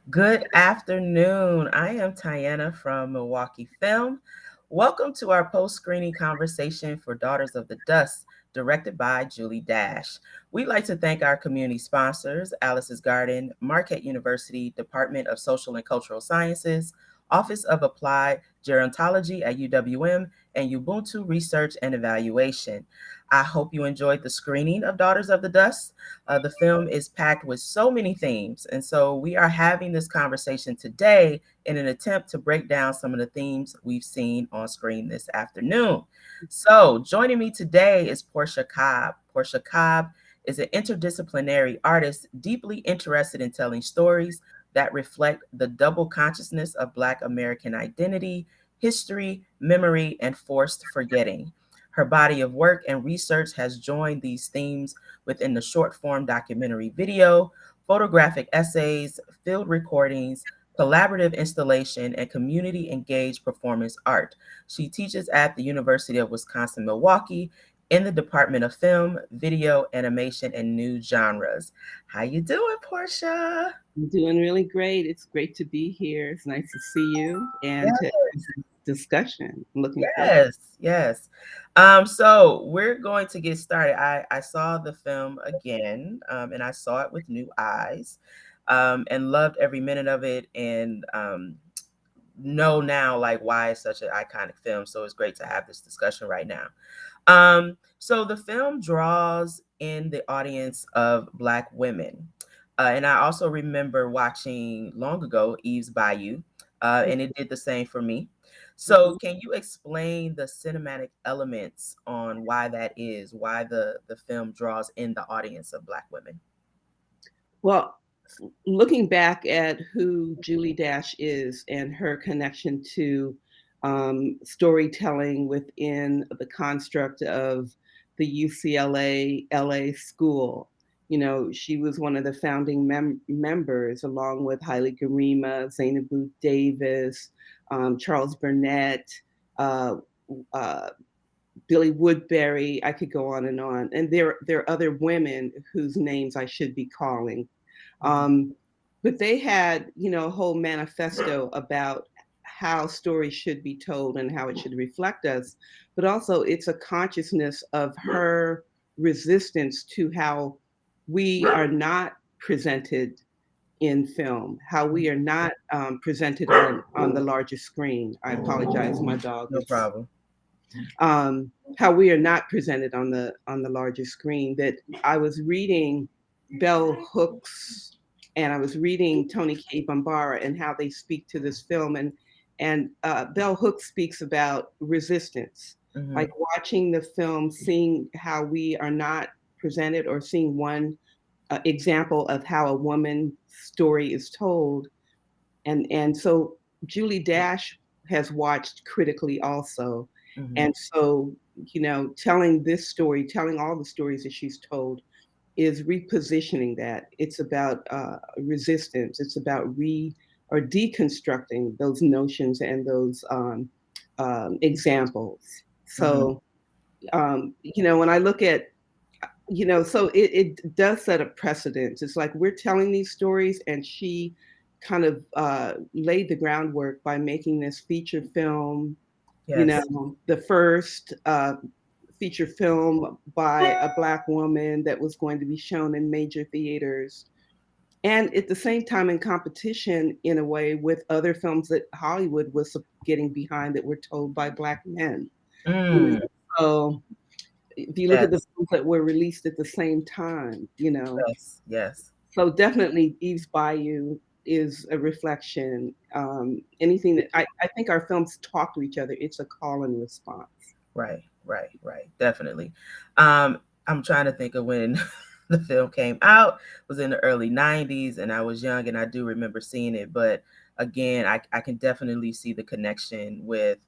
Good afternoon. I am Tyanna from Milwaukee Film. Welcome to our post-screening conversation for Daughters of the Dust, directed by Julie Dash. We'd like to thank our community sponsors, Alice's Garden, Marquette University, Department of Social and Cultural Sciences, Office of Applied Gerontology at UWM, and Ubuntu Research and Evaluation. I hope you enjoyed the screening of Daughters of the Dust. The film is packed with so many themes. And so we are having this conversation today in an attempt to break down some of the themes we've seen on screen this afternoon. So joining me today is Portia Cobb. Portia Cobb is an interdisciplinary artist deeply interested in telling stories that reflect the double consciousness of Black American identity, history, memory, and forced forgetting. Her body of work and research has joined these themes within the short form documentary video, photographic essays, field recordings, collaborative installation, and community engaged performance art. She teaches at the University of Wisconsin-Milwaukee in the Department of Film, Video, Animation, and New Genres. How you doing, Portia? I'm doing really great. It's great to be here. It's nice to see you and to have Yes. this discussion. I'm looking forward. Yes. So we're going to get started. I saw the film again, and I saw it with new eyes, and loved every minute of it, and know now like why it's such an iconic film. So it's great to have this discussion right now. So the film draws in the audience of Black women. And I also remember watching long ago Eve's Bayou, and it did the same for me. So Mhm. can you explain the cinematic elements on why that is, why the film draws in the audience of Black women? Well, looking back at who Julie Dash is and her connection to storytelling within the construct of the UCLA LA school. She was one of the founding members, along with Haile Garima, Zainabu Davis, Charles Burnett, uh, uh, Billy Woodbury. I could go on and on. And there are other women whose names I should be calling. Mhm. Um, but they had, a whole manifesto about how stories should be told and how it should reflect us. But also, it's a consciousness of her resistance to how we are not presented in film, how we are not presented on the larger screen. I apologize, my dog No is problem. how we are not presented on the larger screen. That I was reading Bell Hooks and I was reading Tony K. Bambara and how they speak to this film, and Bell Hooks speaks about resistance, Hmm. like watching the film, seeing how we are not presented, or seeing one example of how a woman's story is told, and so Julie Dash has watched critically also. Hmm. And so, telling this story, telling all the stories that she's told, is repositioning that. It's about resistance. It's about or deconstructing those notions and those examples. Hmm. So, when I look at, so it does set a precedent. It's like we're telling these stories, and she kind of laid the groundwork by making this feature film, Yes. the first feature film by a Black woman that was going to be shown in major theaters. And at the same time, in competition, in a way, with other films that Hollywood was getting behind that were told by Black men. You know, Mm. so if you look at the Yes. films that were released at the same time, Yes. so definitely Eve's Bayou is a reflection. Anything that I think our films talk to each other, it's a call and response. Right. Definitely. I'm trying to think of when the film came out. It was in the early 90s, and I was young, and I do remember seeing it. But again, I can definitely see the connection with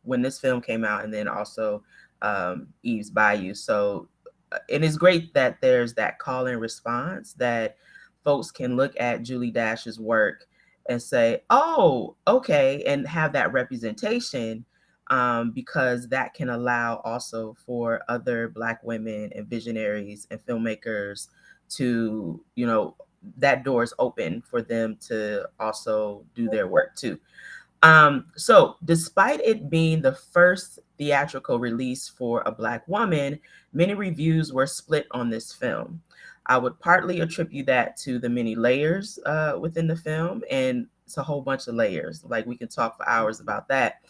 when this film came out, and then also Eve's Bayou. So it is great that there's that call and response that folks can look at Julie Dash's work and say, oh, okay, and have that representation, because that can allow also for other Black women and visionaries and filmmakers to, that door is open for them to also do their work too. So, despite it being the first theatrical release for a Black woman, many reviews were split on this film. I would partly attribute that to the many layers within the film, and it's a whole bunch of layers. Like, we can talk for hours about that.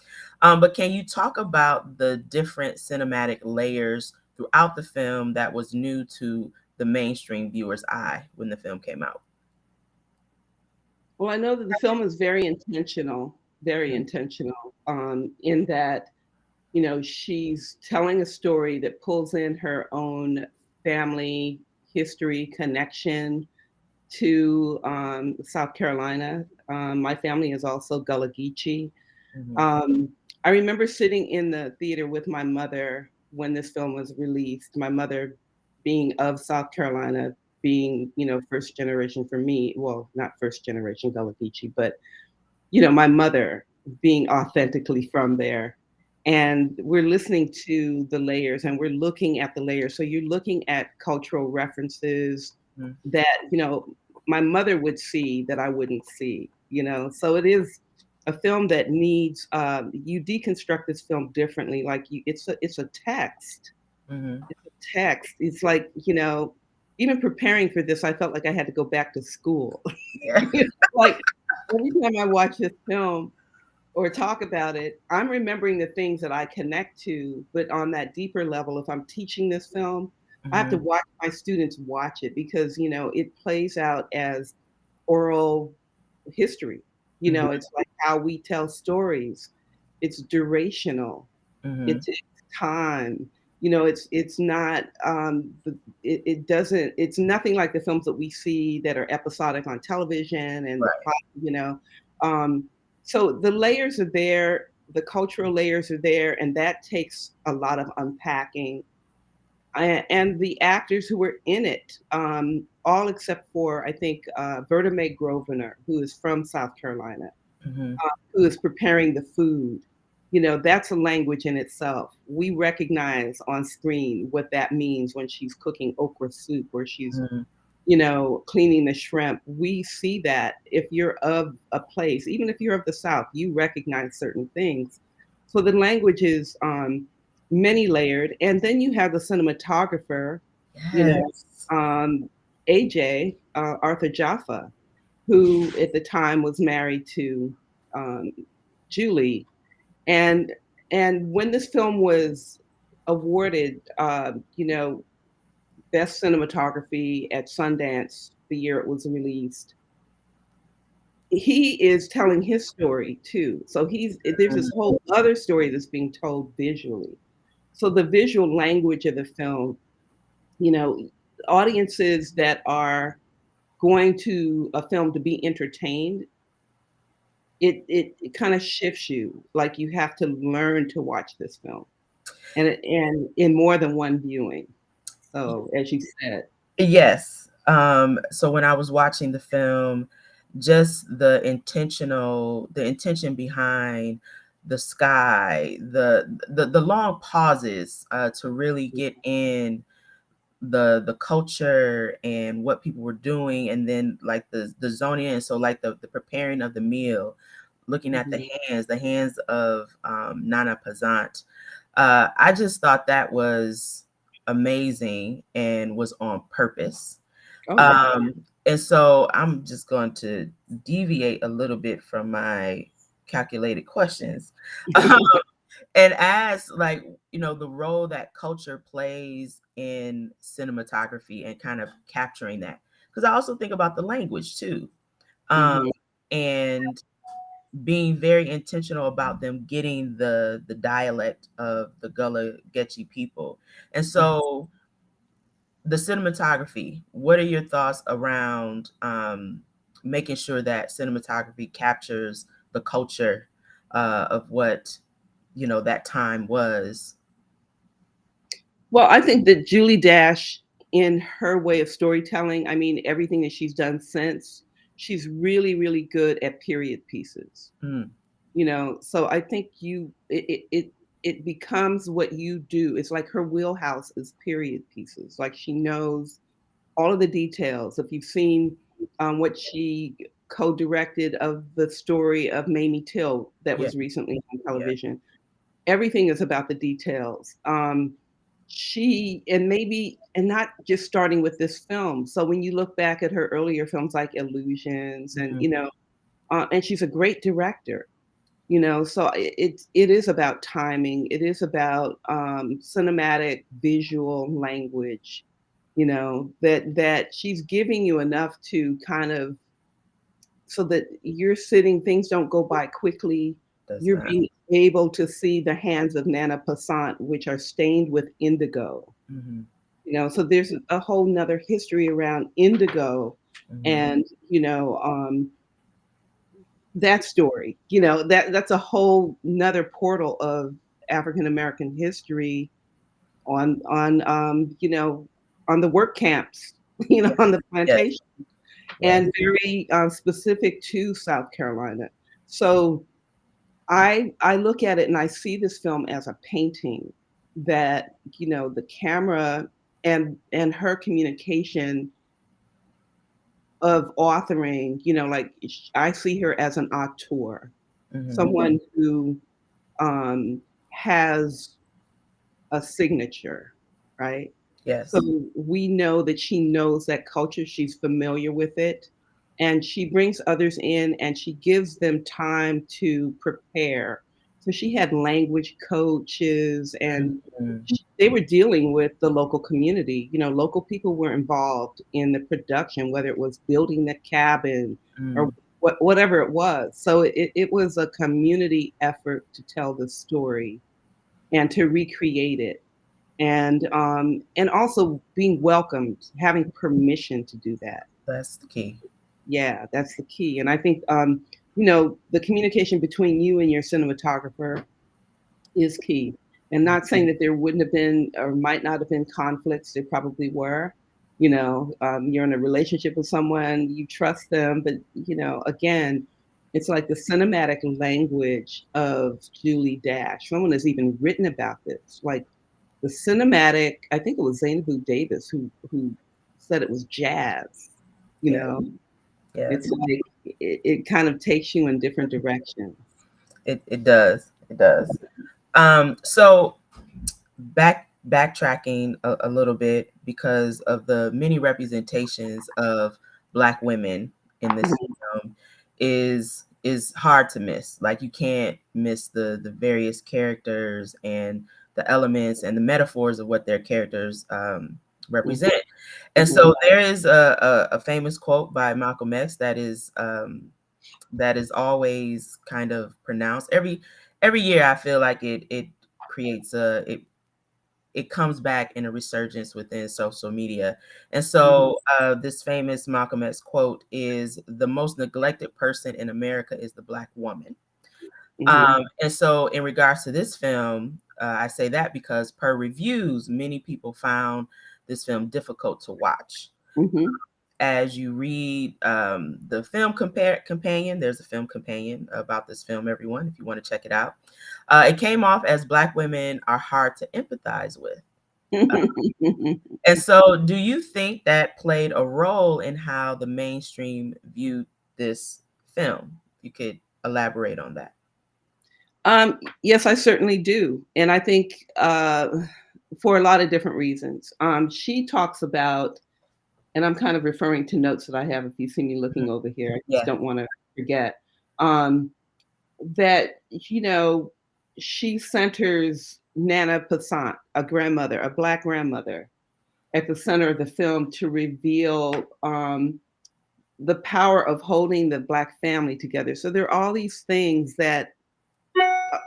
But can you talk about the different cinematic layers throughout the film that was new to the mainstream viewer's eye when the film came out? Well, I know that the film is very intentional, in that, she's telling a story that pulls in her own family history connection to South Carolina. My family is also Gullah Geechee. Mm-hmm. Um, I remember sitting in the theater with my mother when this film was released. My mother, being of South Carolina, being first generation for me. Well, not first generation Gullah Geechee, but my mother being authentically from there. And we're listening to the layers and we're looking at the layers. So you're looking at cultural references that, my mother would see that I wouldn't see. So it is a film that needs, you deconstruct this film differently. Like it's a text. Mm-hmm. It's a text. It's like, even preparing for this, I felt like I had to go back to school. Yeah. Like every time I watch this film or talk about it, I'm remembering the things that I connect to. But on that deeper level, if I'm teaching this film, I have to Mm-hmm. watch my students watch it because, it plays out as oral history. Mm-hmm. It's like how we tell stories. It's durational. Mm-hmm. It takes time. It's not it doesn't it's nothing like the films that we see that are episodic on television and the Right. plot, you know. Um, so the layers are there, the cultural layers are there, and that takes a lot of unpacking. And the actors who were in it, all except for I think Verta Mae Grosvenor, who is from South Carolina, Mm-hmm. who is preparing the food. That's a language in itself. We recognize on screen what that means when she's cooking okra soup or she's, Mm-hmm. cleaning the shrimp. We see that if you're of a place, even if you're of the South, you recognize certain things. So the language is many layered. And then you have the cinematographer, you Yes. know, AJ, Arthur Jaffa, who at the time was married to um, Julie. And when this film was awarded, best cinematography at Sundance the year it was released, he is telling his story too. So there's this whole other story that's being told visually. So the visual language of the film, you know, audiences that are going to a film to be entertained, it kind of shifts you. Like you have to learn to watch this film, and in more than one viewing. So as you said, Yes. So when I was watching the film, just the intention behind the sky, the long pauses to really get in the culture and what people were doing, and then like the zoning, and so like the preparing of the meal, looking at mhm. the hands of Nana Pazant. I just thought that was amazing and was on purpose. Oh yeah. And so I'm just going to deviate a little bit from my calculated questions. And as like, the role that culture plays in cinematography and kind of capturing that, because I also think about the language too, um, Mhm. and being very intentional about them getting the dialect of the Gullah Geechee people. And so the cinematography, what are your thoughts around making sure that cinematography captures the culture of what that time was? Well, I think that Julie Dash, in her way of storytelling, I mean, everything that she's done since, she's really, really good at period pieces. Mm, So I think it becomes what you do. It's like her wheelhouse is period pieces. Like she knows all of the details. If you've seen what she co-directed of the story of Mamie Till that Yeah. was recently on Yeah. television. Everything is about the details. She and maybe and not just starting with this film. So when you look back at her earlier films like Illusions, and Mhm. and she's a great director. So it is about timing. It is about cinematic visual language. That she's giving you enough to kind of so that you're sitting, things don't go by quickly. Does You're not. being able to see the hands of Nana Passant, which are stained with indigo. Mhm. So there's a whole nother history around indigo, Mhm. and that story. That's a whole nother portal of African American history on the work camps, Yes. on the Yes. plantation, Yes. and very specific to South Carolina. So I look at it and I see this film as a painting that the camera and her communication of authoring, like I see her as an auteur, Mhm. someone who has a signature, right? So Yes. we know that she knows that culture, she's familiar with it, and she brings others in and she gives them time to prepare. So she had language coaches, and Mhm. they were dealing with the local community. Local people were involved in the production, whether it was building the cabin or Mm. whatever it was. So it was a community effort to tell the story and to recreate it, and also being welcomed, having permission to do that. That's the key. Yeah, that's the key. And I think the communication between you and your cinematographer is key. And not saying that there wouldn't have been or might not have been conflicts, there probably were. You're in a relationship with someone, you trust them, but again, it's like the cinematic language of Julie Dash. Someone has even written about this. Like the cinematic, I think it was Zainabu Davis who said it was jazz. You Yeah. know, it's Yes. like it kind of takes you in different directions. It does. It does. So backtracking a little bit because of the many representations of Black women in this Mhm, film is hard to miss. Like you can't miss the various characters and the elements and the metaphors of what their characters mhm, represent. And mhm, so there is a famous quote by Malcolm X that is always kind of pronounced every year. I feel like it creates it comes back in a resurgence within social media. And mhm, so this famous Malcolm X quote is, the most neglected person in America is the Black woman. mhm, And so in regards to this film, I say that because per reviews, many people found this film difficult to watch. mhm, As you read the film companion, there's a film companion about this film, everyone, if you want to check it out. It came off as Black women are hard to empathize with. mhm. And so, do you think that played a role in how the mainstream viewed this film? You could elaborate on that. Yes, I certainly do, and I think for a lot of different reasons. She talks about, and I'm kind of referring to notes that I have. If you see me Mhm. looking over here, I just Yeah. don't want to forget. Um, that she centers Nana Passant, a grandmother, a Black grandmother, at the center of the film to reveal the power of holding the Black family together. So there are all these things that,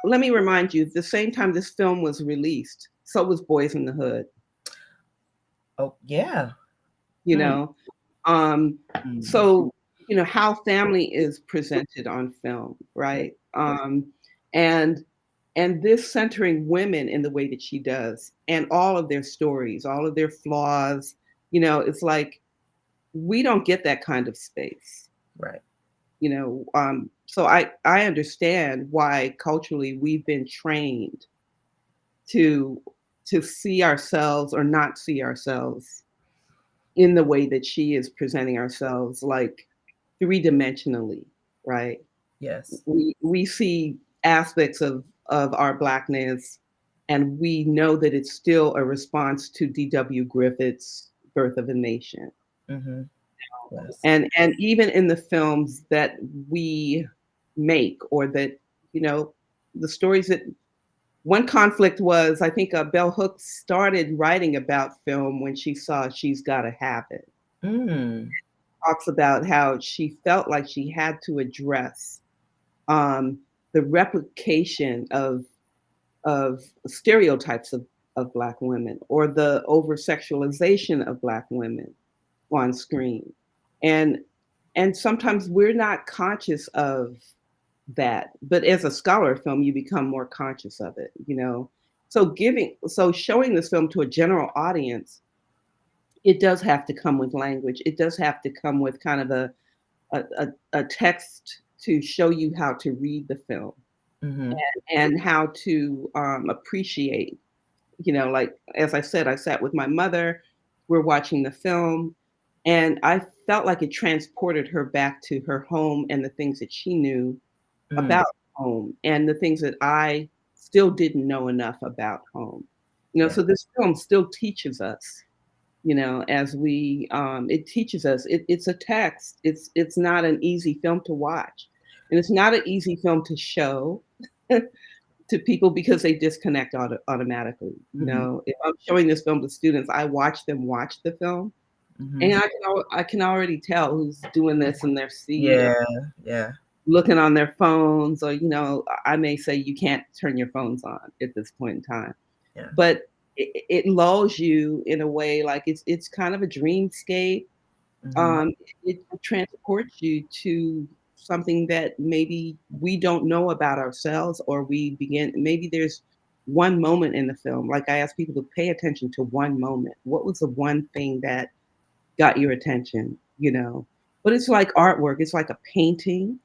let me remind you, the same time this film was released, so was Boys in the Hood, Oh, yeah. you Hmm. know? Um, Mm. so, how family is presented on film, Yeah. right? And and this centering women in the way that she does, and all of their stories, all of their flaws, it's like we don't get that kind of space. Right. So I understand why culturally we've been trained to to see ourselves or not see ourselves in the way that she is presenting ourselves, like three-dimensionally, right? Yes. We see aspects of our blackness, and we know that it's still a response to D.W. Griffith's Birth of a Nation. Mm-hmm. Yes. And even in the films that we make, or that, you know, the stories that one conflict was, I think, Bell Hooks started writing about film when she saw She's Gotta Have It. Mm. Talks about how she felt like she had to address um, the replication of stereotypes of Black women, or the over sexualization of Black women on screen. And and sometimes we're not conscious of that. But as a scholar of film, you become more conscious of it, you know. So showing this film to a general audience, it does have to come with language. It does have to come with kind of a text to show you how to read the film, Mm-hmm. and how to appreciate. You know, like as I said, I sat with my mother. We're watching the film, and I felt like it transported her back to her home and the things that she knew Mm. about home, and the things that I still didn't know enough about home. You know, Yeah. so this film still teaches us, you know, as we it teaches us. It's a text. It's not an easy film to watch. And it's not an easy film to show to people because they disconnect automatically. You Mm-hmm. know, if I'm showing this film to students, I watch them watch the film, Mm-hmm. and I can already tell who's doing this in their seat, or Yeah. Yeah. looking on their phones, or, you know, I may say you can't turn your phones on at this point in time. Yeah. But it lulls you in a way, like it's kind of a dreamscape. Mm-hmm. Um, it transports you to something that maybe we don't know about ourselves, or we begin, maybe there's one moment in the film, like I ask people to pay attention to one moment. What was the one thing that got your attention, you know? But it's like artwork, it's like a painting,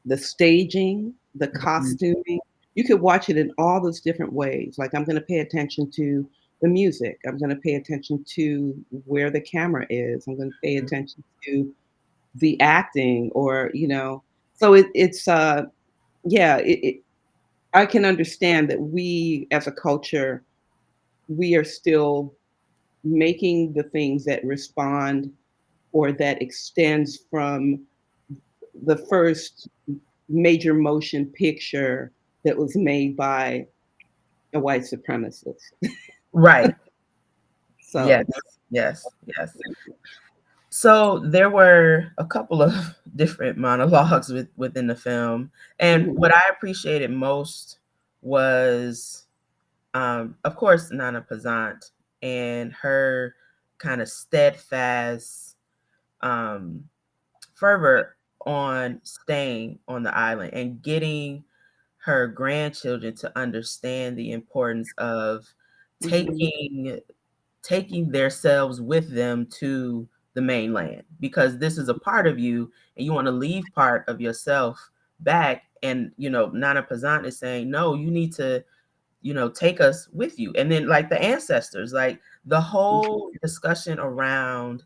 the staging, the Mm-hmm. costuming. You could watch it in all those different ways. Like, I'm going to pay attention to the music. I'm going to pay attention to where the camera is. I'm going to pay attention to the acting, or, you know. So it's yeah. I can understand that we as a culture, we are still making the things that respond, or that extends from the first major motion picture that was made by a white supremacist. Right. So, Yes. Yes. Yes. So there were a couple of different monologues within the film, and mhm, what I appreciated most was, of course, Nana Pazant and her kind of steadfast um, fervor on staying on the island and getting her grandchildren to understand the importance of mhm, taking taking themselves with them to the mainland, because this is a part of you and you want to leave part of yourself back. And Nana Pazant is saying, no, you need to take us with you. And then, like, the ancestors, like the whole discussion around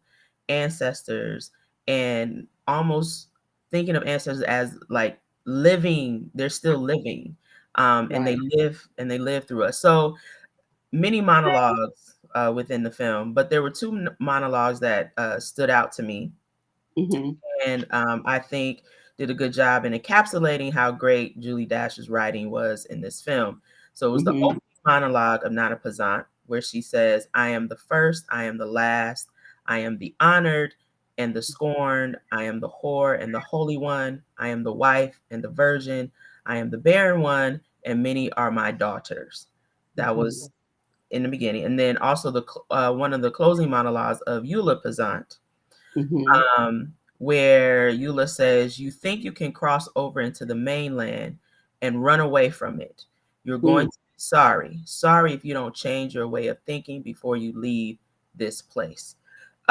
ancestors, and almost thinking of ancestors as like living, they're still living, and right. they live through us. So many monologues within the film, but there were two monologues that stood out to me, Mhm, and I think did a good job in encapsulating how great Julie Dash's writing was in this film. So it was the mhm, opening monologue of Nana Pazant, where she says, "I am the first, I am the last, I am the honored and the scorned, I am the whore and the holy one, I am the wife and the virgin, I am the barren one, and many are my daughters." That mhm, was in the beginning. And then also one of the closing monologues of Eula Pazant, mhm, where Eula says, "You think you can cross over into the mainland and run away from it. You're going mm, to be sorry. Sorry if you don't change your way of thinking before you leave this place."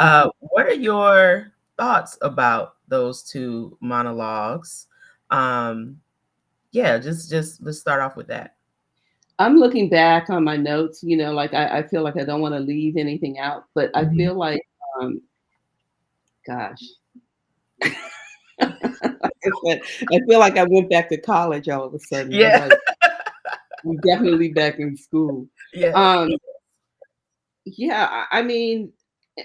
mhm. What are your thoughts about those two monologues? Um, yeah, just let's start off with that. I'm looking back on my notes, you know, like I feel like I don't want to leave anything out, but I Mhm. feel like Um, gosh, like I said, I feel like I went back to college all of a sudden. I'm Yeah. like, I'm definitely back in school. Yes. Um, yeah, I mean,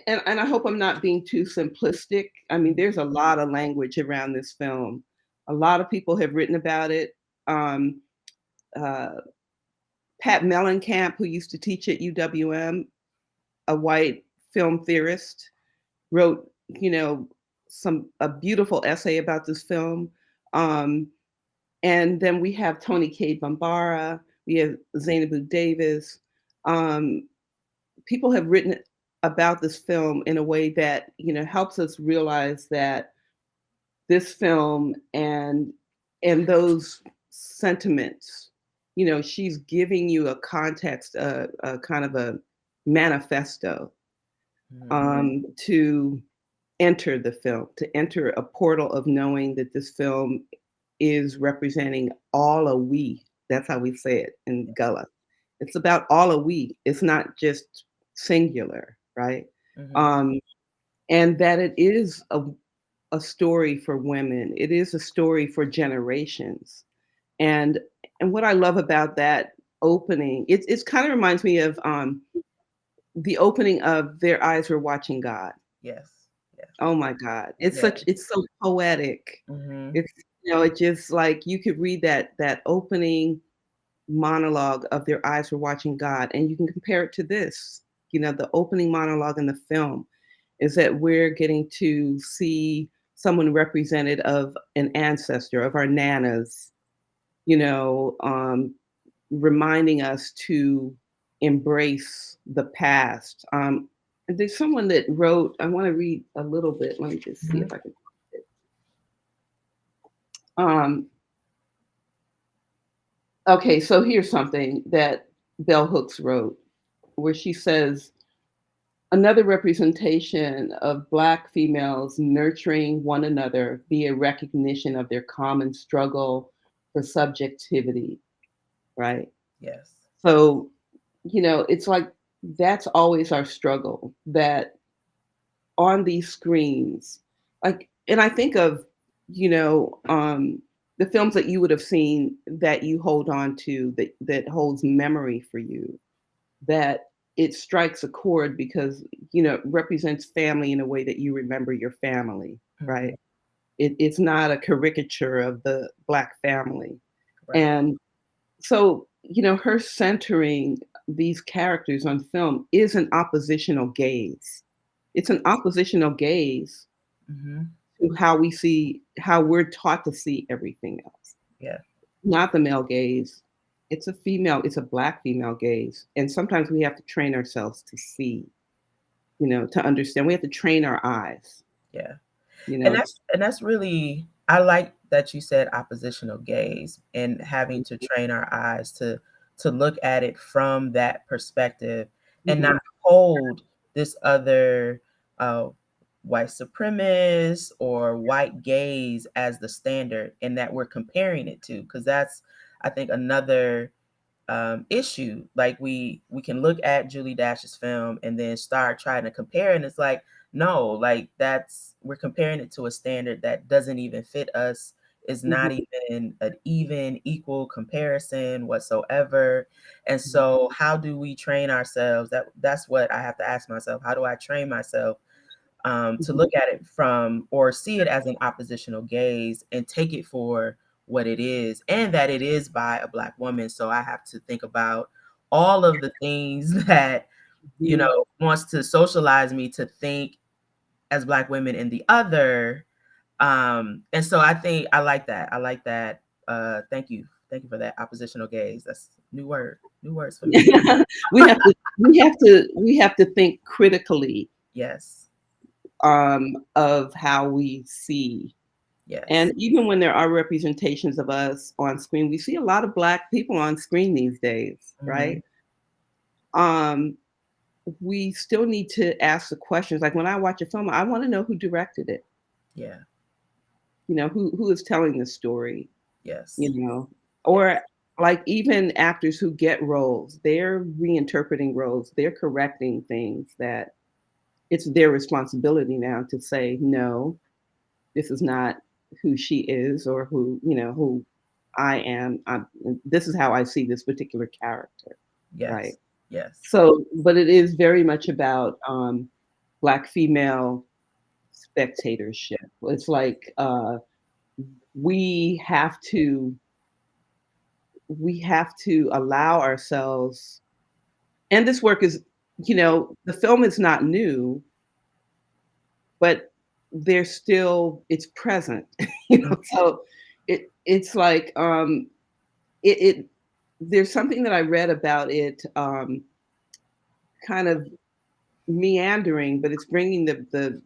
and I hope I'm not being too simplistic. I mean, Mhm. there's a lot of language around this film. A lot of people have written about it. Um, uh, Pat Mellencamp, who used to teach at UWM, a white film theorist, wrote, you know, some a beautiful essay about this film. Um, and then we have Tony K. Bambara, we have Zainabu Davis. Um, People have written about this film in a way that helps us realize that this film and those sentiments, she's giving you a context, a kind of a manifesto, Mhm. to enter the film, to enter a portal of knowing that this film is representing all a we. That's how we say it in Gullah. It's about all a we. It's not just singular, right? Mhm. Um, and that it is a story for women. It is a story for generations. And and what I love about that opening, it's kind of reminds me of the opening of Their Eyes Were Watching God. Yes. Yes. Oh my God. Yeah. It's so poetic. Mhm. It's it just like you could read that opening monologue of Their Eyes Were Watching God and you can compare it to this. The opening monologue in the film is that we're getting to see someone represented of an ancestor, of our nanas, you know, um, reminding us to embrace the past. And there's someone that wrote, I want to read a little bit. Let me just see Mhm. if I can find it. Um, okay, so here's something that Bell Hooks wrote, where she says, another representation of Black females nurturing one another via recognition of their common struggle for subjectivity, right? Yes. So, it's like that's always our struggle, that on these screens, like, and I think of, the films that you would have seen that you hold on to, that holds memory for you, that it strikes a chord because it represents family in a way that you remember your family, Mhm. right? It's not a caricature of the Black family. Right. And so, her centering these characters on film is an oppositional gaze. It's an oppositional gaze Mhm. to how we're taught to see everything else. Yeah. Not the male gaze. It's a Black female gaze. And sometimes we have to train ourselves to see, to understand. We have to train our eyes, Yeah. you And know. that's really, I like that you said oppositional gaze and having to train our eyes to look at it from that perspective and not Mhm, hold this other uh, white supremacist or white gaze as the standard and that we're comparing it to, because that's, I think, another issue. Like we can look at Julie Dash's film and then start trying to compare, and it's like, no, like that's, we're comparing it to a standard that doesn't even fit us, is not mhm, even an even equal comparison whatsoever. And mhm, so how do we train ourselves? That's what I have to ask myself. How do I train myself to mhm, look at it from, or see it as an oppositional gaze and take it for what it is, and that it is by a Black woman. So I have to think about all of the things that, mhm. wants to socialize me to think as Black women in the other. And so I think I like that. I like that. Thank you. Thank you for that oppositional gaze. That's new word. New words for me. We have to think critically, Yes. of how we see. Yes. And even when there are representations of us on screen, we see a lot of Black people on screen these days, Hmm. right? Um, we still need to ask the questions. Like when I watch a film, I want to know who directed it. Yeah. Who is telling the story. You Yes. know, Yes. or like even actors who get roles, they're reinterpreting roles. They're correcting things that it's their responsibility now to say, no, this is not who she is or who, who I am. This is how I see this particular character, right? Yes. Yes. So, but it is very much about Black female spectatorship. It's like we have to we have to allow ourselves, and this work is, the film is not new, but there's still it's present. Mm. So it's like it there's something that I read about it, kind of meandering, but it's bringing the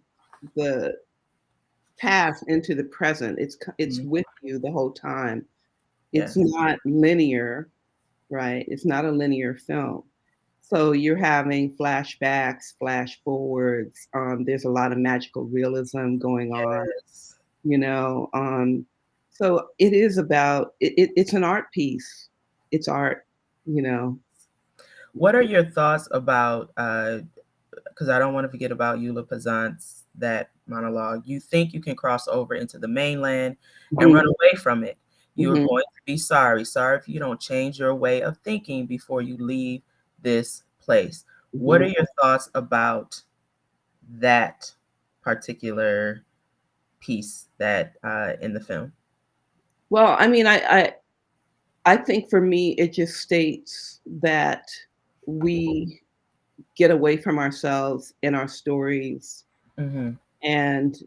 past into the present. It's Mm. with you the whole time. It's Yes. not linear, right? It's not a linear film. So you're having flashbacks, flash forwards. There's a lot of magical realism going on, Yes. you know. So it is about it's an art piece. It's art, you know. What are your thoughts about because I don't want to forget about Eula Pazant's that monologue. You think you can cross over into the mainland and run Mhm, away from it. You are mhm, going to be sorry. Sorry if you don't change your way of thinking before you leave this place. What are mhm. your thoughts about that particular piece that in the film? Well, I mean, I think for me, it just states that we get away from ourselves in our stories, Mm-hmm. and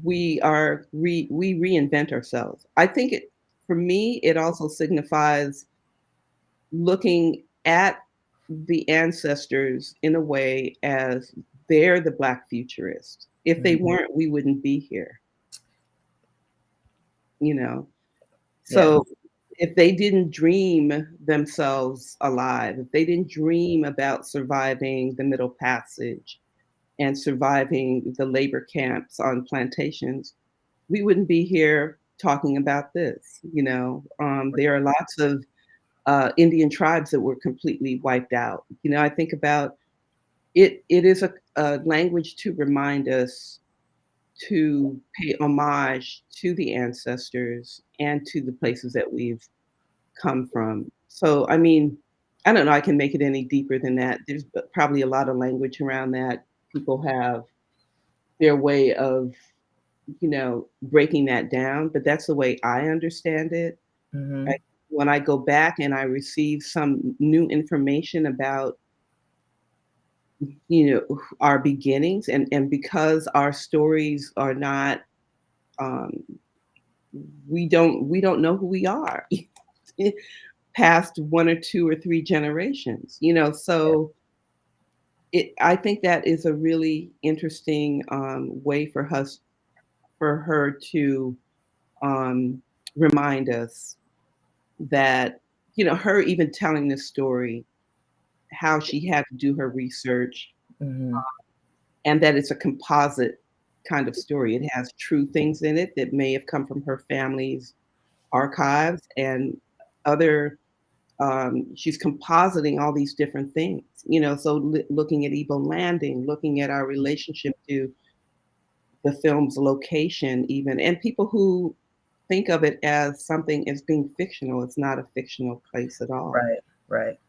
we reinvent ourselves. I think it for me, it also signifies looking at the ancestors in a way as they're the Black futurists. If they Mm-hmm. weren't, we wouldn't be here, you know? Yes. So if they didn't dream themselves alive, if they didn't dream about surviving the Middle Passage and surviving the labor camps on plantations, we wouldn't be here talking about this. There are lots of Indian tribes that were completely wiped out. I think about it. It is a language to remind us to pay homage to the ancestors and to the places that we've come from. So, I mean, I don't know, I can make it any deeper than that. There's probably a lot of language around that. People have their way of, breaking that down, but that's the way I understand it. I, Mm-hmm. when I go back and I receive some new information about, our beginnings, and because our stories are not, um, we don't know who we are past one or two or three generations. Yeah. So I think that is a really interesting way for her to um, remind us that, her even telling this story, how she had to do her research, Mm-hmm. and that it's a composite kind of story. It has true things in it that may have come from her family's archives, and other she's compositing all these different things, so looking at Ebo Landing, looking at our relationship to the film's location, even, and people who think of it as something as being fictional. It's not a fictional place at all. Right. Right.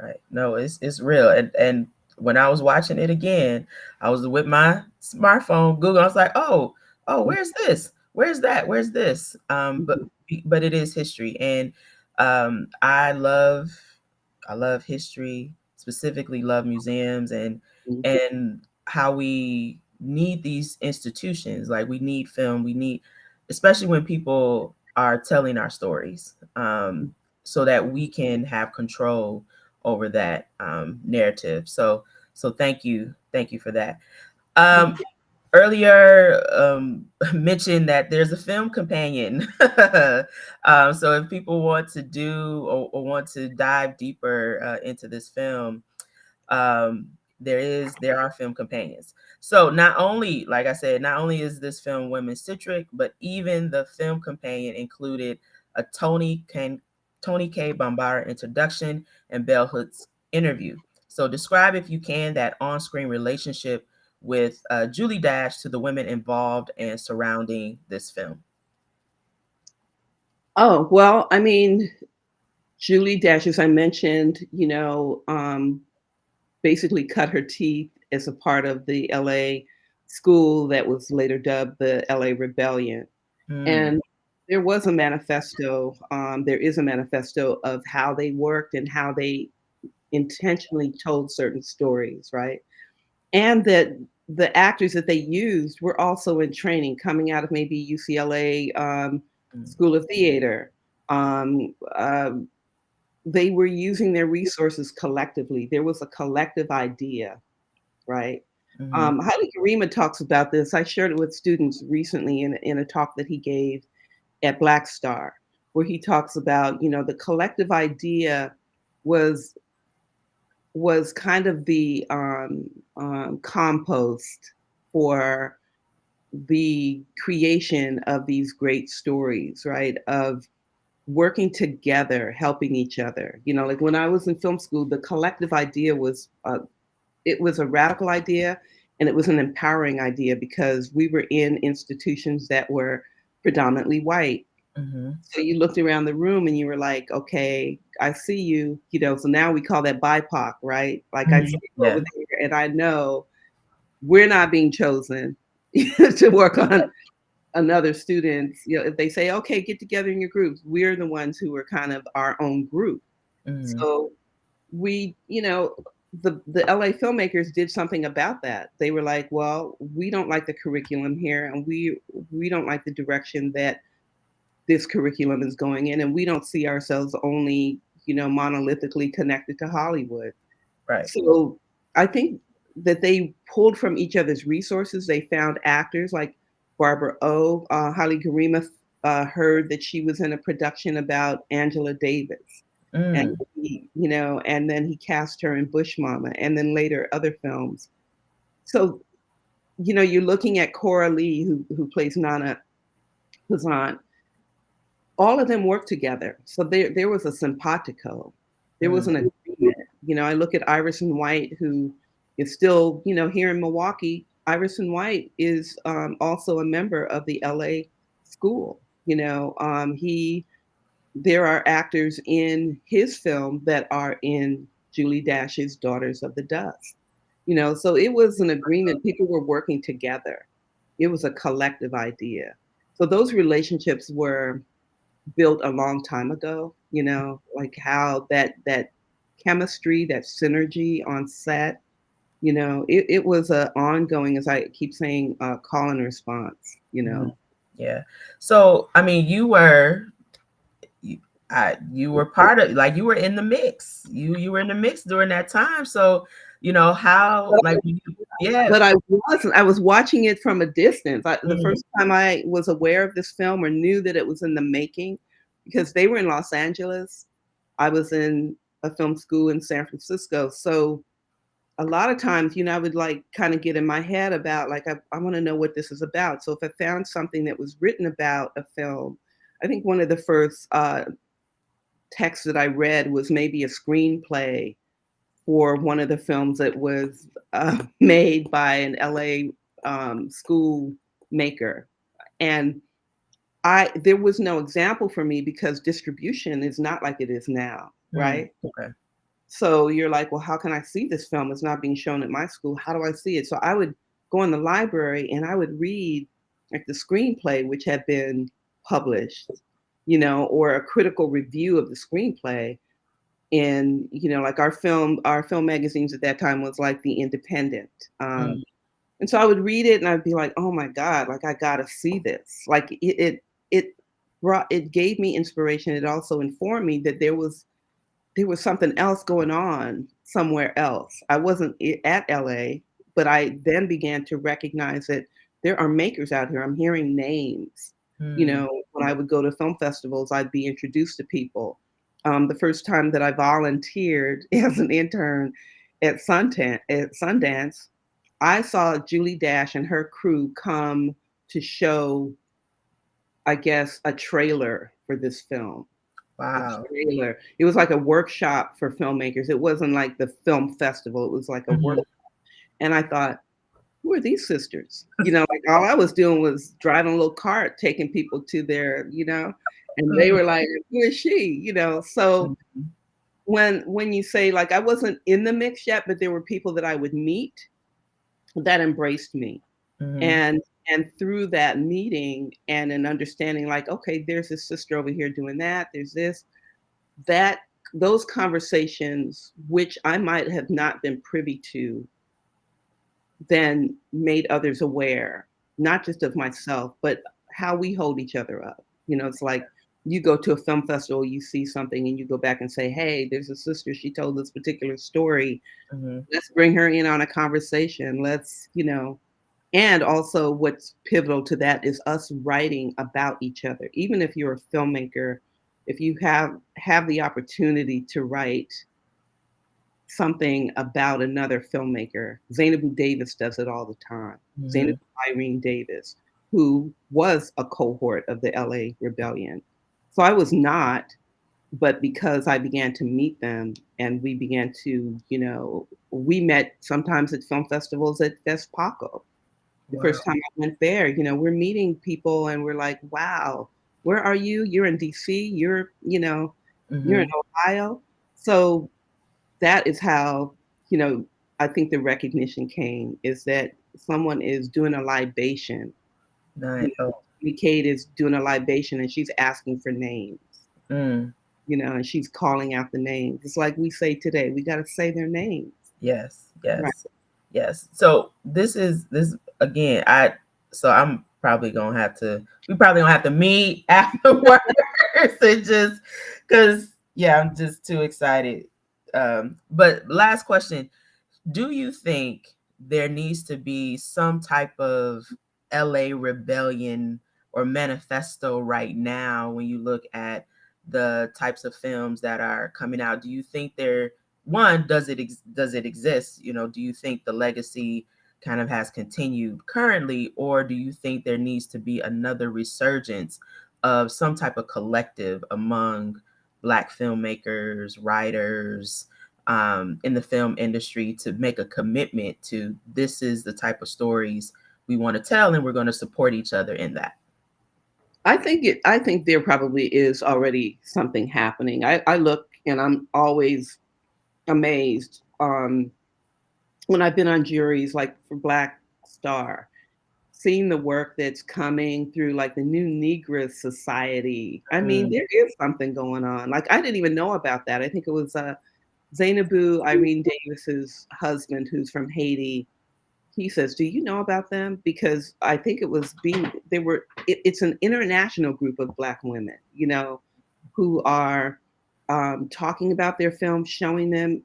Right. No, it's real. And when I was watching it again, I was with my smartphone, Google. I was like, oh, where's this? Where's that? Where's this? Mhm, But it is history, and I love history, specifically love museums mhm, and how we need these institutions. Like we need film, we need, especially when people are telling our stories, so that we can have control over that narrative. So thank you for that. mhm, Earlier mentioned that there's a film companion. So if people want to do or want to dive deeper into this film, um, there are film companions. So not only, like I said, not only is this film women centric, but even the film companion included a Tony K. Bombara introduction and Bell Hooks interview. So describe, if you can, that on-screen relationship with Julie Dash to the women involved and surrounding this film. Oh, well, I mean, Julie Dash, as I mentioned, basically cut her teeth as a part of the LA school that was later dubbed the LA Rebellion. Mm, And there was a manifesto, there is a manifesto of how they worked and how they intentionally told certain stories, right? And that the actors that they used were also in training coming out of maybe UCLA mm, School of Theater. Um, uh, they were using their resources collectively. There was a collective idea, right? mm-hmm, Haile Garima talks about this. I shared it with students recently in a talk that he gave at Black Star, where he talks about, the collective idea was was kind of the compost for the creation of these great stories, right? Of working together, helping each other. Like when I was in film school, the collective idea was it was a radical idea and it was an empowering idea because we were in institutions that were predominantly white. mm-hmm, So you looked around the room and you were like, okay, I see you, so now we call that BIPOC, right? Like I mm-hmm. see you over Yeah. there and I know we're not being chosen to work on another student's, if they say, okay, get together in your groups, we're the ones who are kind of our own group. Mm-hmm, So we, the LA filmmakers did something about that. They were like, well, we don't like the curriculum here and we don't like the direction that this curriculum is going in, and we don't see ourselves only, monolithically connected to Hollywood. right. So I think that they pulled from each other's resources. They found actors like Barbara O. Holly Garima heard that she was in a production about Angela Davis. And Mm, and then he cast her in Bush Mama, and then later other films. So, you're looking at Cora Lee, who plays Nana Kazan. All of them worked together. So there was a simpatico. There was mm, an agreement. I look at Iverson White, who is still, here in Milwaukee. Iverson White is also a member of the LA school. He there are actors in his film that are in Julie Dash's Daughters of the Dust. So it was an agreement. People were working together. It was a collective idea. So those relationships were built a long time ago, like how that chemistry, that synergy on set, it was a ongoing, as I keep saying, call and response, mm, yeah. So, I mean, you, you were part of, like, you were in the mix. You were in the mix during that time. So, how, like, yeah. But I was watching it from a distance. The Mm, first time I was aware of this film or knew that it was in the making, because they were in Los Angeles, I was in a film school in San Francisco. So a lot of times, I would like kind of get in my head about like, I want to know what this is about. So if I found something that was written about a film, I think one of the first texts that I read was maybe a screenplay for one of the films that was made by an LA school maker. And there was no example for me because distribution is not like it is now, mm, right? okay. So you're like, well, how can I see this film? It's not being shown at my school. How do I see it? So I would go in the library and I would read like the screenplay, which had been published, or a critical review of the screenplay in, like our film magazines at that time was like the Independent. Mm, And so I would read it and I'd be like, oh my God, like I gotta see this. Like it gave me inspiration. It also informed me that there was something else going on somewhere else. I wasn't at LA, but I then began to recognize that there are makers out here. I'm hearing names. mm, When I would go to film festivals, I'd be introduced to people. The first time that I volunteered as an intern at Sundance, I saw Julie Dash and her crew come to show, I guess, a trailer for this film. a Wow. trailer. It was like a workshop for filmmakers. It wasn't like the film festival. It was like a work. Mhm, And I thought, who are these sisters? Like all I was doing was driving a little cart, taking people to their. And they were like, who is she? So mhm, when you say like I wasn't in the mix yet, but there were people that I would meet that embraced me. mhm. And through that meeting and an understanding like, okay, there's this sister over here doing that, there's this, that those conversations, which I might have not been privy to, then made others aware, not just of myself, but how we hold each other up. It's like you go to a film festival, you see something, and you go back and say, hey, there's a sister, she told this particular story. Mhm. Let's bring her in on a conversation. Let's. And also, what's pivotal to that is us writing about each other. Even if you're a filmmaker, if you have the opportunity to write something about another filmmaker, Zainabu Davis does it all the time. Zainabu Mhm. Irene Davis, who was a cohort of the LA Rebellion. So I was not, but because I began to meet them and we began to, we met sometimes at film festivals at Despaco. The Wow. first time I went there, we're meeting people and we're like, wow, where are you? You're in DC, you're in Mhm. Ohio. So that is how, I think the recognition came is that someone is doing a libation. You Nice. know, Oh, Kate is doing a libation and she's asking for names, and she's calling out the names. It's like we say today, we got to say their names. yes, Right. yes, yes. So this again. I'm probably gonna have to. We probably gonna have to meet afterwards and just because yeah, I'm just too excited. But last question: do you think there needs to be some type of LA rebellion or manifesto right now when you look at the types of films that are coming out? Do you think there one does it exist? Do you think the legacy kind of has continued currently, or do you think there needs to be another resurgence of some type of collective among Black filmmakers, writers, in the film industry to make a commitment to this is the type of stories we want to tell and we're going to support each other in that. I think there probably is already something happening. I look and I'm always amazed when I've been on juries like for Black Star, seeing the work that's coming through like the New Negress Society. I mean, Mm, there is something going on. Like I didn't even know about that. I think it was Zainabu Irene Davis's husband, who's from Haiti. He says, "Do you know about them?" Because I think it was being they were. It's an international group of Black women, who are talking about their films, showing them.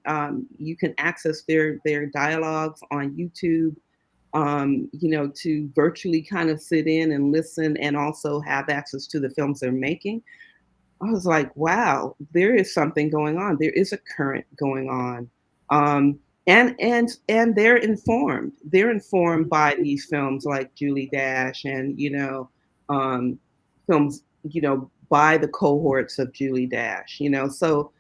You can access their dialogues on YouTube. To virtually kind of sit in and listen, and also have access to the films they're making. I was like, wow, there is something going on. There is a current going on. And they're informed. They're informed by these films like Julie Dash and, um, films, by the cohorts of Julie Dash. So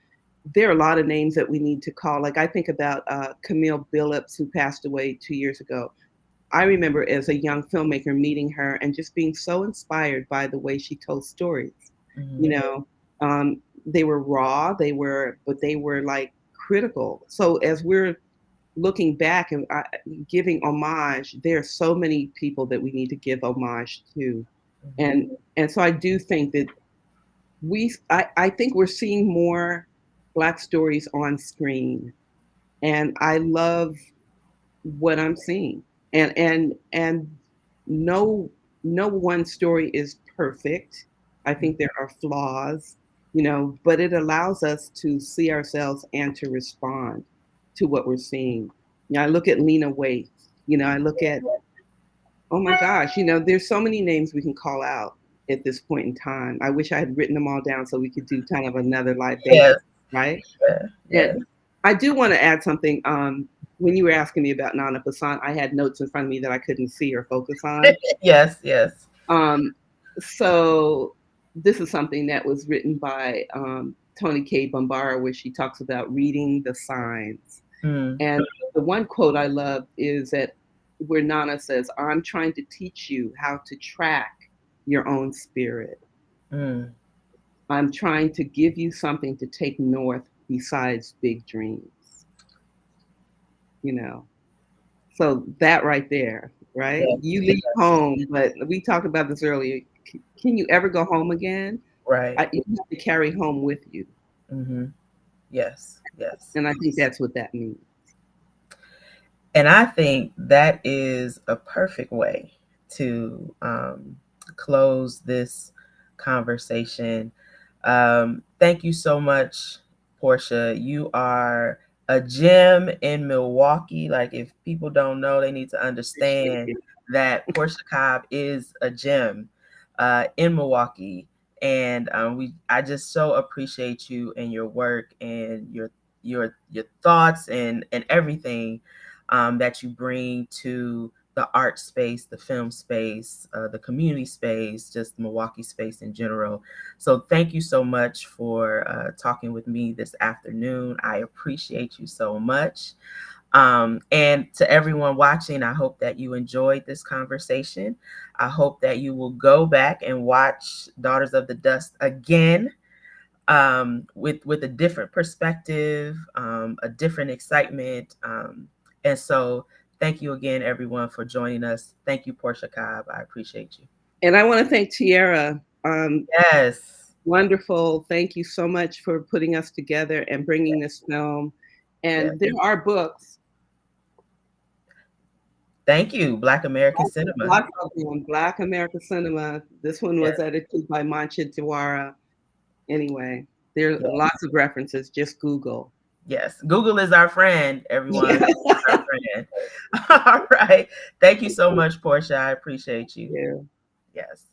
there are a lot of names that we need to call. Like I think about Camille Billups, who passed away 2 years ago. I remember as a young filmmaker meeting her and just being so inspired by the way she told stories. You mhm, know, they were raw, but they were like critical. So as we're looking back and giving homage, there are so many people that we need to give homage to, mhm. and so I do think that I think we're seeing more Black stories on screen, and I love what I'm seeing. And no no one story is perfect. I think there are flaws, but it allows us to see ourselves and to respond to what we're seeing. I look at Lena Waithe, I look at, oh my gosh, there's so many names we can call out at this point in time. I wish I had written them all down so we could do kind of another Yes, libation, right? yeah, And yes, I do want to add something. When you were asking me about Nana Passan, I had notes in front of me that I couldn't see or focus on. yes, yes. Um, so this is something that was written by Toni K. Bambara, where she talks about reading the signs. Mm, And the one quote I love is that where Nana says, "I'm trying to teach you how to track your own spirit. mm, I'm trying to give you something to take north besides big dreams." You know, so that right there, right? yes, You leave yes, home, but we talked about this earlier. Can you ever go home again? right. You have to carry home with you. Mm-hmm. Yes, yes. And I think that's what that means. And I think that is a perfect way to close this conversation. Thank you so much, Portia. You are a gem in Milwaukee. Like, if people don't know, they need to Appreciate understand you. that Portia Cobb is a gem in Milwaukee. And I just so appreciate you and your work and your thoughts and everything that you bring to the art space, the film space, the community space, just Milwaukee space in general. So thank you so much for talking with me this afternoon. I appreciate you so much. And to everyone watching, I hope that you enjoyed this conversation. I hope that you will go back and watch Daughters of the Dust again, with a different perspective, a different excitement. And so, thank you again, everyone, for joining us. Thank you, Portia Cobb. I appreciate you. And I want to thank Tierra. Yes, Wonderful. Thank you so much for putting us together and bringing this film. yes. And there are books, Thank you, Black American Cinema. lots of them, Black America Cinema. This one Yes, was edited by Mancha Tiwara. Anyway, there are yes, lots of references. Just Google. yes. Google is our friend, everyone. Yeah. Google is our friend. All right. Thank you so much, Portia. I appreciate you. Yeah. Yes.